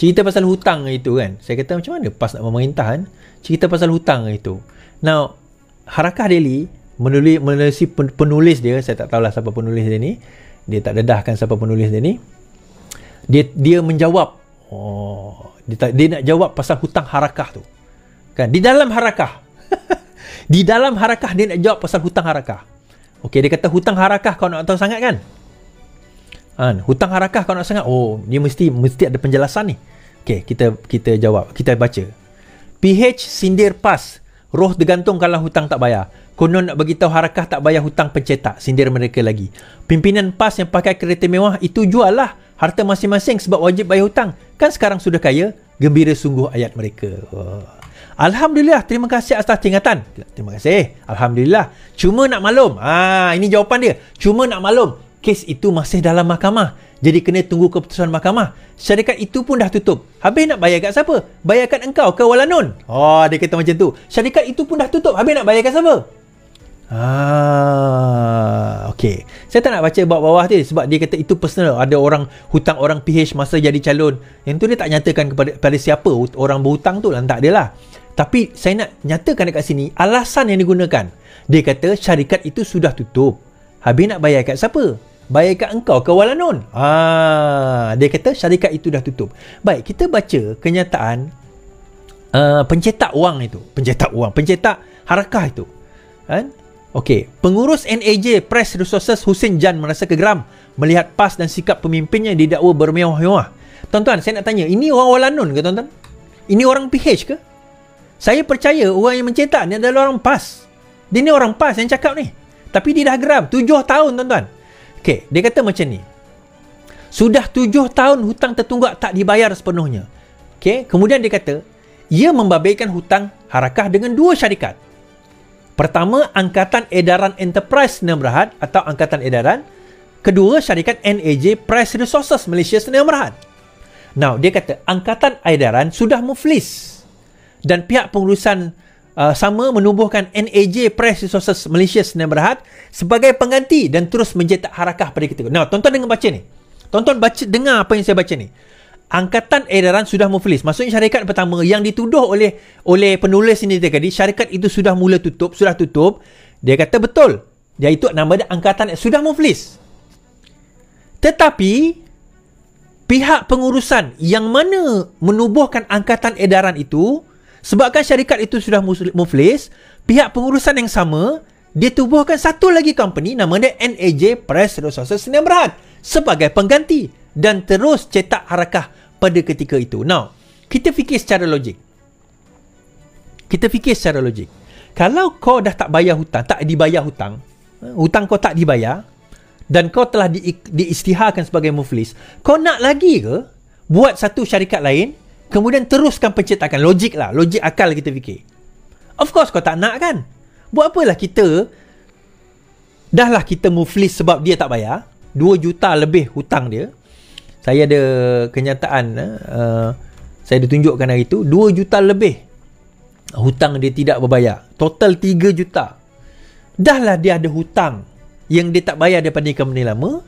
Cerita pasal hutang itu kan. Saya kata macam mana PAS nak memerintah kan? Cerita pasal hutang itu. Now, Harakah Daily menulis penulis dia, saya tak tahulah siapa penulis dia ni. Dia tak dedahkan siapa penulis dia ni. Dia menjawab. Dia nak jawab pasal hutang Harakah tu. Kan? Di dalam Harakah. Di dalam Harakah dia nak jawab pasal hutang Harakah. Okey, dia kata hutang Harakah kau nak tahu sangat kan? Hutang Harakah kau nak sangat. Ni mesti ada penjelasan ni. Okey, kita jawab, kita baca. PH sindir PAS. Roh tergantung kalau hutang tak bayar. Konon nak beritahu Harakah tak bayar hutang pencetak. Sindir mereka lagi. Pimpinan PAS yang pakai kereta mewah itu jual lah harta masing-masing sebab wajib bayar hutang. Kan sekarang sudah kaya. Gembira sungguh ayat mereka. Alhamdulillah, terima kasih atas tingatan. Terima kasih. Alhamdulillah. Cuma nak maklum. Ini jawapan dia. Cuma nak maklum. Kes itu masih dalam mahkamah. Jadi kena tunggu keputusan mahkamah. Syarikat itu pun dah tutup. Habis nak bayar kat siapa? Bayar kat engkau ke Walanun? Dia kata macam tu. Syarikat itu pun dah tutup. Habis nak bayar kat siapa? Okey. Saya tak nak baca bawah-bawah tu sebab dia kata itu personal. Ada orang hutang orang PH masa jadi calon. Yang tu dia tak nyatakan kepada siapa orang berhutang tu lah. Tak ada lah. Tapi saya nak nyatakan dekat sini alasan yang digunakan. Dia kata syarikat itu sudah tutup. Habis nak bayar kat siapa? Bayar kat engkau ke Walanun? Dia kata syarikat itu dah tutup. Baik, kita baca kenyataan pencetak wang itu. Pencetak Harakah itu. Okey, pengurus NAJ Press Resources Hussein Jan merasa geram melihat PAS dan sikap pemimpinnya didakwa bermewah-mewah. Tuan-tuan, saya nak tanya, ini orang Walanun ke tuan-tuan? Ini orang PH ke? Saya percaya orang yang mencetak ni adalah orang PAS. Dia ni orang PAS yang cakap ni. Tapi dia dah geram 7 tahun tuan-tuan. Okey, dia kata macam ni. Sudah 7 tahun hutang tertunggak tak dibayar sepenuhnya. Okey, kemudian dia kata, ia membabitkan hutang Harakah dengan 2 syarikat. Pertama, Angkatan Edaran Enterprise Sdn Bhd atau Angkatan Edaran. Kedua, syarikat NAJ Press Resources Malaysia Sdn Bhd. Now, dia kata Angkatan Edaran sudah muflis. Dan pihak pengurusan sama menubuhkan NAJ Press Resources Malaysia Sdn Bhd sebagai pengganti dan terus mencetak Harakah pada ketika. Now, tuan-tuan dengar baca ni. Tuan-tuan dengar apa yang saya baca ni. Angkatan Edaran sudah muflis. Maksudnya syarikat pertama yang dituduh oleh penulis ini tadi, syarikat itu sudah tutup. Dia kata betul. Dia itu nama dia Angkatan sudah muflis. Tetapi pihak pengurusan yang mana menubuhkan Angkatan Edaran itu, sebabkan syarikat itu sudah muflis, pihak pengurusan yang sama dia tubuhkan satu lagi company nama dia NAJ Press Resources Sdn Bhd sebagai pengganti dan terus cetak Harakah pada ketika itu. Now, kita fikir secara logik. Kalau kau dah tak bayar hutang, tak dibayar hutang kau tak dibayar dan kau telah diisytiharkan sebagai muflis, kau nak lagi ke buat satu syarikat lain kemudian teruskan pencetakan? Logik akal kita fikir. Of course kau tak nak kan? Buat apalah kita muflis sebab dia tak bayar 2 juta lebih hutang dia. Saya ada kenyataan, saya ditunjukkan hari itu 2 juta lebih hutang dia tidak berbayar. Total 3 juta. Dahlah dia ada hutang yang dia tak bayar daripada company lama.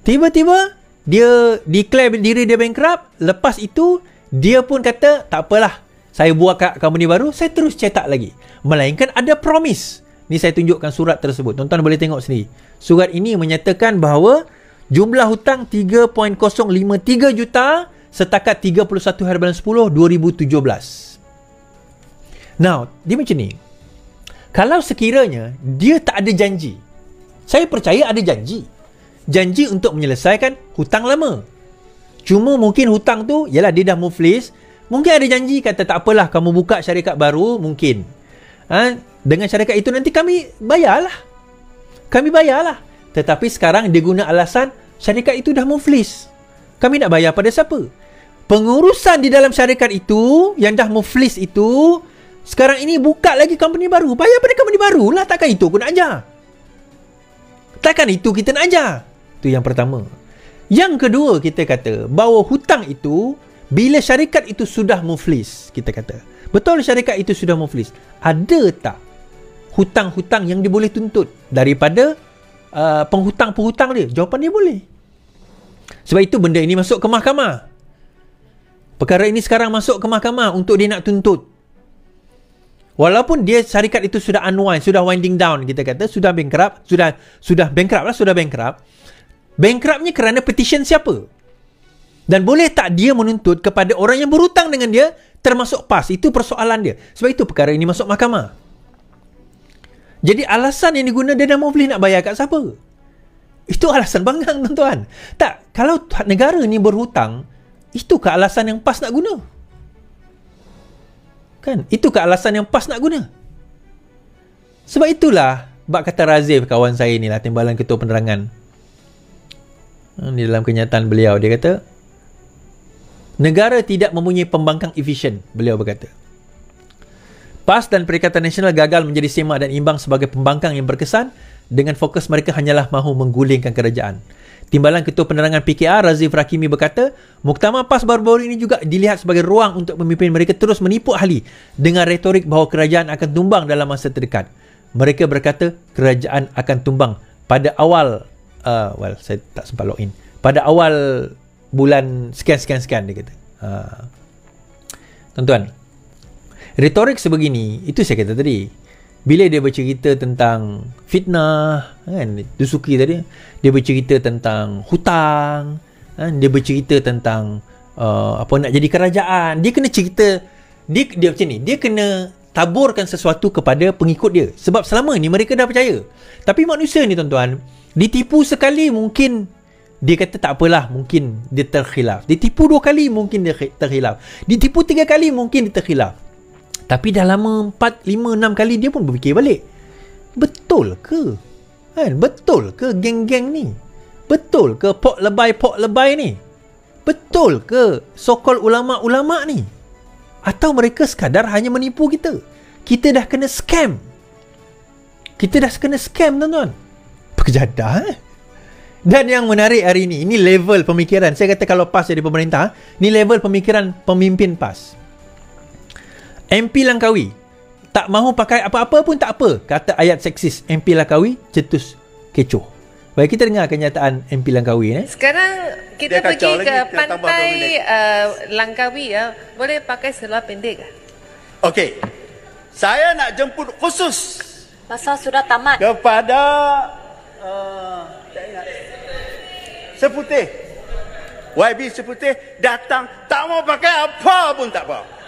Tiba-tiba dia declare diri dia bankrupt. Lepas itu dia pun kata tak apalah, saya buat kat company baru, saya terus cetak lagi. Melainkan ada promise. Ni saya tunjukkan surat tersebut. Tuan-tuan boleh tengok sendiri. Surat ini menyatakan bahawa jumlah hutang 3.053 juta setakat 31 hari bulan 10 2017. Now, dia macam ni. Kalau sekiranya dia tak ada janji, saya percaya ada janji. Janji untuk menyelesaikan hutang lama. Cuma mungkin hutang tu, yalah dia dah muflis, mungkin ada janji kata tak apalah kamu buka syarikat baru mungkin. Dengan syarikat itu nanti kami bayarlah. Tetapi sekarang dia guna alasan syarikat itu dah muflis. Kami nak bayar pada siapa? Pengurusan di dalam syarikat itu yang dah muflis itu sekarang ini buka lagi company baru. Bayar pada company baru lah. Takkan itu aku nak ajar? Takkan itu kita nak ajar? Itu yang pertama. Yang kedua, kita kata bahawa hutang itu bila syarikat itu sudah muflis, kita kata betul syarikat itu sudah muflis, ada tak hutang-hutang yang dia boleh tuntut daripada penghutang-penghutang dia? Jawapan dia boleh. Sebab itu benda ini masuk ke mahkamah. Perkara ini sekarang masuk ke mahkamah untuk dia nak tuntut. Walaupun dia syarikat itu sudah unwind, sudah winding down, kita kata sudah bankrupt, sudah bankrupt lah, sudah bankrupt. Bankruptnya kerana petition siapa? Dan boleh tak dia menuntut kepada orang yang berhutang dengan dia, termasuk PAS? Itu persoalan dia. Sebab itu perkara ini masuk mahkamah. Jadi alasan yang diguna, dia dah mau boleh nak bayar kat siapa? Itu alasan banggang, tuan-tuan. Tak, kalau negara ni berhutang, itu ke alasan yang PAS nak guna? Kan? Itu ke alasan yang PAS nak guna? Sebab itulah, bak kata Razif, kawan saya ni lah, Timbalan Ketua Penerangan. Di dalam kenyataan beliau, dia kata, negara tidak mempunyai pembangkang efisien, beliau berkata. PAS dan Perikatan Nasional gagal menjadi semak dan imbang sebagai pembangkang yang berkesan, dengan fokus mereka hanyalah mahu menggulingkan kerajaan. Timbalan Ketua Penerangan PKR Razif Rakimi berkata, muktamar PAS baru-baru ini juga dilihat sebagai ruang untuk pemimpin mereka terus menipu ahli dengan retorik bahawa kerajaan akan tumbang dalam masa terdekat. Mereka berkata kerajaan akan tumbang pada awal saya tak sempat log in. Pada awal bulan sekian dia kata. Tuan-tuan, retorik sebegini, itu saya kata tadi. Bila dia bercerita tentang fitnah, kan, Dusuki tadi, dia bercerita tentang hutang, kan, dia bercerita tentang nak jadi kerajaan, dia kena cerita, dia macam ni, dia kena taburkan sesuatu kepada pengikut dia. Sebab selama ni mereka dah percaya. Tapi manusia ni, tuan-tuan, ditipu sekali mungkin dia kata tak apalah, mungkin dia terkhilaf. Ditipu 2 kali mungkin dia terkhilaf. Ditipu 3 kali mungkin dia terkhilaf. Tapi dah lama 4, 5, 6 kali dia pun berfikir balik. Betul ke? Kan? Betul ke geng-geng ni? Betul ke pok lebay ni? Betul ke so-called ulama-ulama ni? Atau mereka sekadar hanya menipu kita? Kita dah kena scam. Tuan-tuan. Berkejadah, Dan yang menarik hari ini level pemikiran. Saya kata kalau PAS jadi pemerintah, ni level pemikiran pemimpin PAS. MP Langkawi tak mahu pakai apa-apa pun tak apa, kata ayat seksis MP Langkawi cetus kecoh. Baik, kita dengar kenyataan MP Langkawi. Sekarang kita pergi ke pantai Langkawi ya, boleh pakai seluar pendek ke? Okey, saya nak jemput khusus masa sudah tamat kepada Seputih, YB Seputih datang tak mau pakai apa pun tak apa.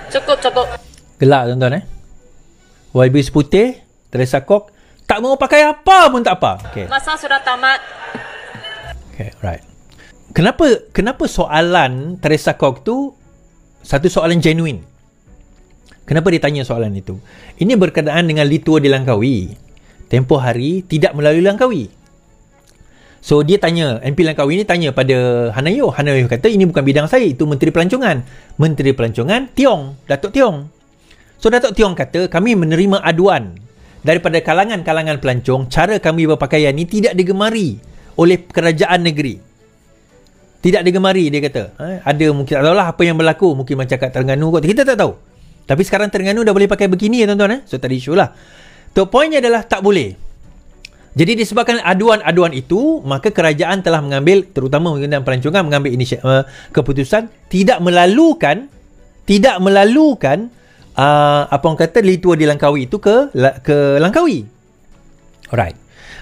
Cukup. Gelak, tuan-tuan. YB Seputih, Teresa Kok tak mau pakai apa pun tak apa. Okay. Masa sudah tamat. Okay, right. Kenapa soalan Teresa Kok tu satu soalan genuine? Kenapa dia tanya soalan itu? Ini berkenaan dengan litua di Langkawi. Tempoh hari tidak melalui Langkawi. So dia tanya, MP Langkawi ni tanya pada Hanayo. Hanayo kata ini bukan bidang saya, itu Menteri Pelancongan. Menteri Pelancongan Tiong, Datuk Tiong. So Datuk Tiong kata kami menerima aduan daripada kalangan-kalangan pelancong, cara kami berpakaian ni tidak digemari oleh kerajaan negeri. Tidak digemari, dia kata. Ada mungkin tak tahulah apa yang berlaku, mungkin macam kat Terengganu kot, kita tak tahu. Tapi sekarang Terengganu dah boleh pakai bikini ya tuan-tuan. So tak ada isu lah. So poinnya adalah tak boleh. Jadi disebabkan aduan-aduan itu, maka kerajaan telah mengambil, terutama Undang-Undang Pelancongan, mengambil keputusan tidak melalukan apa orang kata litua di Langkawi itu ke Langkawi. Alright.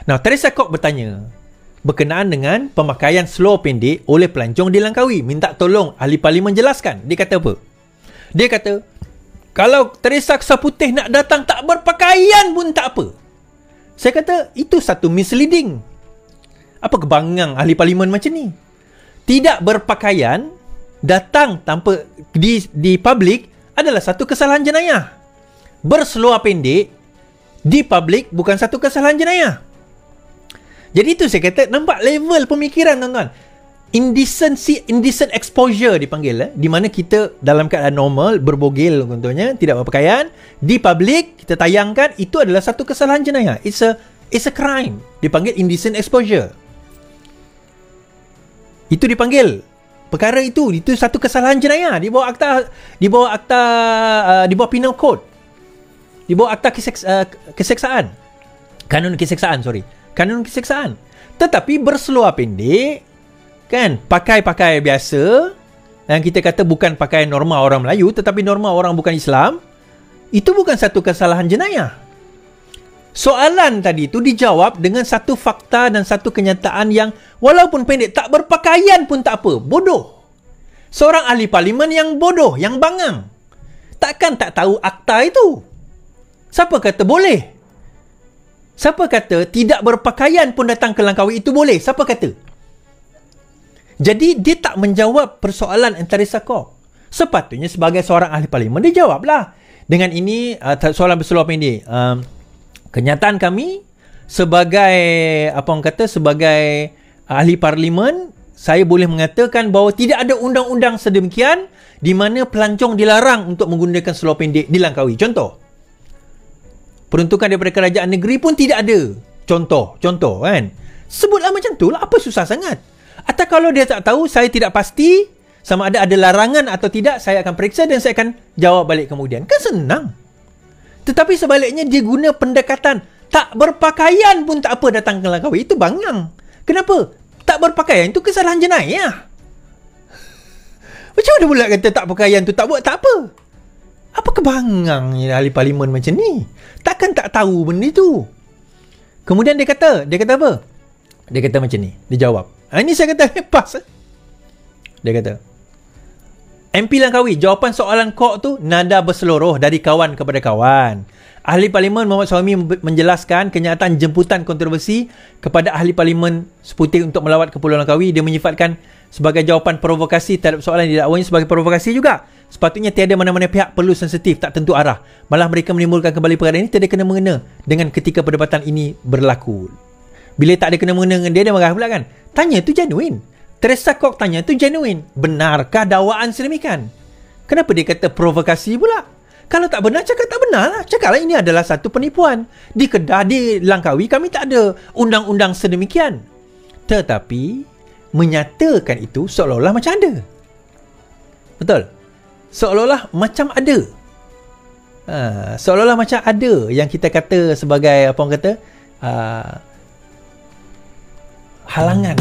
Now Teresa Kok bertanya berkenaan dengan pemakaian seluar pendek oleh pelancong di Langkawi, minta tolong ahli parlimen jelaskan. Dia kata apa? Dia kata kalau Teresa Seputih nak datang tak berpakaian pun tak apa. Saya kata itu satu misleading. Apa kebangang ahli parlimen macam ni? Tidak berpakaian, datang tanpa di public adalah satu kesalahan jenayah. Berseluar pendek di public bukan satu kesalahan jenayah. Jadi itu saya kata, nampak level pemikiran tuan-tuan. Indecent exposure dipanggil, di mana kita dalam keadaan normal berbogel contohnya, tidak berpakaian, di public kita tayangkan, itu adalah satu kesalahan jenayah. It's a crime. Dipanggil indecent exposure. Itu dipanggil perkara itu satu kesalahan jenayah di bawah penal code, di bawah akta keseksaan, kanun keseksaan. Tetapi berseluar pendek Kan? Pakai biasa yang kita kata bukan pakaian norma orang Melayu tetapi norma orang bukan Islam, itu bukan satu kesalahan jenayah. Soalan tadi tu dijawab dengan satu fakta dan satu kenyataan yang walaupun pendek, tak berpakaian pun tak apa. Bodoh. Seorang ahli parlimen yang bodoh, yang bangang. Takkan tak tahu akta itu? Siapa kata boleh? Siapa kata tidak berpakaian pun datang ke Langkawi itu boleh? Siapa kata? Jadi dia tak menjawab persoalan Antarisa Corp. Sepatutnya sebagai seorang ahli parlimen dia jawablah. Dengan ini soalan berseluar pendek. Kenyataan kami sebagai sebagai ahli parlimen, saya boleh mengatakan bahawa tidak ada undang-undang sedemikian di mana pelancong dilarang untuk menggunakan seluar pendek di Langkawi. Contoh. Peruntukan daripada kerajaan negeri pun tidak ada. Contoh kan. Sebutlah macam tu lah. Apa susah sangat? Atau kalau dia tak tahu, saya tidak pasti sama ada larangan atau tidak, saya akan periksa dan saya akan jawab balik kemudian. Kan senang. Tetapi sebaliknya dia guna pendekatan tak berpakaian pun tak apa datang ke Langkawi. Itu bangang. Kenapa? Tak berpakaian itu kesalahan jenayah. Macam mana pula kata tak berpakaian tu tak buat tak apa? Apa kebangang ahli parlimen macam ni? Takkan tak tahu benda tu. Kemudian dia kata apa? Dia kata macam ni. Dia jawab. Ini saya kata pas. Dia kata, MP Langkawi, jawapan soalan kok tu nada berseluruh dari kawan kepada kawan. Ahli Parlimen Muhammad Suhaimi menjelaskan kenyataan jemputan kontroversi kepada Ahli Parlimen Seputih untuk melawat ke Pulau Langkawi. Dia menyifatkan sebagai jawapan provokasi terhadap soalan yang didakwanya sebagai provokasi juga. Sepatutnya tiada mana-mana pihak perlu sensitif, tak tentu arah. Malah mereka menimbulkan kembali perkara ini tiada kena-mengena dengan ketika perdebatan ini berlaku. Bila tak ada kena-mengena dengan dia marah pula kan. Tanya tu genuine. Teresa Kok tanya tu genuine. Benarkah dakwaan sedemikian? Kenapa dia kata provokasi pula? Kalau tak benar, cakap tak benar lah. Cakaplah ini adalah satu penipuan. Di Kedah, di Langkawi, kami tak ada undang-undang sedemikian. Tetapi, menyatakan itu seolah-olah macam ada. Betul? Seolah-olah macam ada. Seolah-olah macam ada yang kita kata sebagai, halangan.